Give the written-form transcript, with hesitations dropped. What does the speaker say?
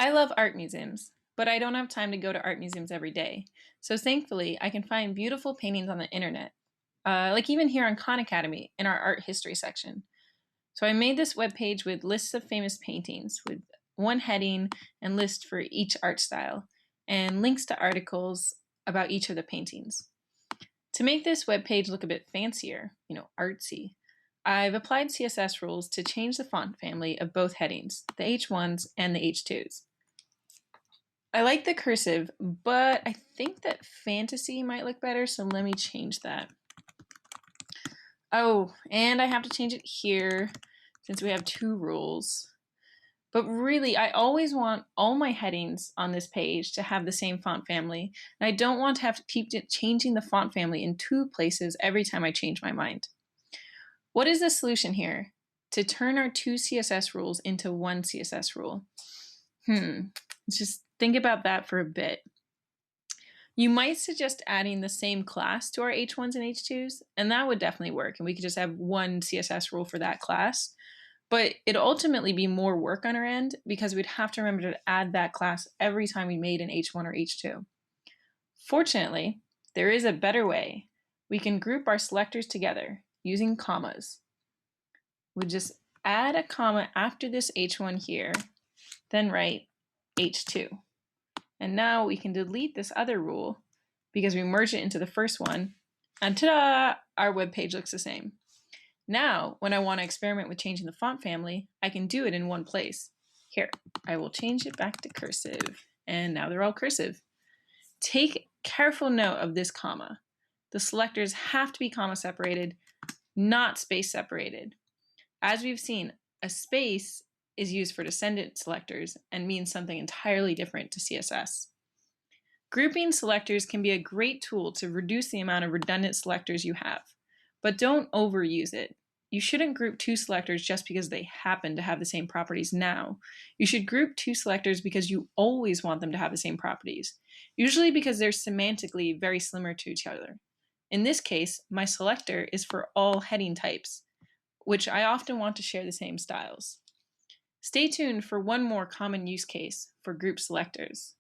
I love art museums, but I don't have time to go to art museums every day. So thankfully, I can find beautiful paintings on the internet, like even here on Khan Academy in our art history section. So I made this webpage with lists of famous paintings with one heading and list for each art style and links to articles about each of the paintings. To make this webpage look a bit fancier, artsy, I've applied CSS rules to change the font family of both headings, the H1s and the H2s. I like the cursive, but I think that fantasy might look better, so let me change that. Oh, and I have to change it here since we have two rules. But really, I always want all my headings on this page to have the same font family, and I don't want to have to keep changing the font family in two places every time I change my mind. What is the solution here? To turn our two CSS rules into one CSS rule. Let's just think about that for a bit. You might suggest adding the same class to our H1s and H2s, and that would definitely work, and we could just have one CSS rule for that class. But it'd ultimately be more work on our end because we'd have to remember to add that class every time we made an H1 or H2. Fortunately, there is a better way. We can group our selectors together using commas. We just add a comma after this H1 here, then write H2. And now we can delete this other rule because we merged it into the first one, and ta-da! Our web page looks the same. Now, when I want to experiment with changing the font family, I can do it in one place. Here, I will change it back to cursive, and now they're all cursive. Take careful note of this comma. The selectors have to be comma separated, not space separated. As we've seen, a space is used for descendant selectors and means something entirely different to CSS. Grouping selectors can be a great tool to reduce the amount of redundant selectors you have, but don't overuse it. You shouldn't group two selectors just because they happen to have the same properties now. You should group two selectors because you always want them to have the same properties, usually because they're semantically very similar to each other. In this case, my selector is for all heading types, which I often want to share the same styles. Stay tuned for one more common use case for group selectors.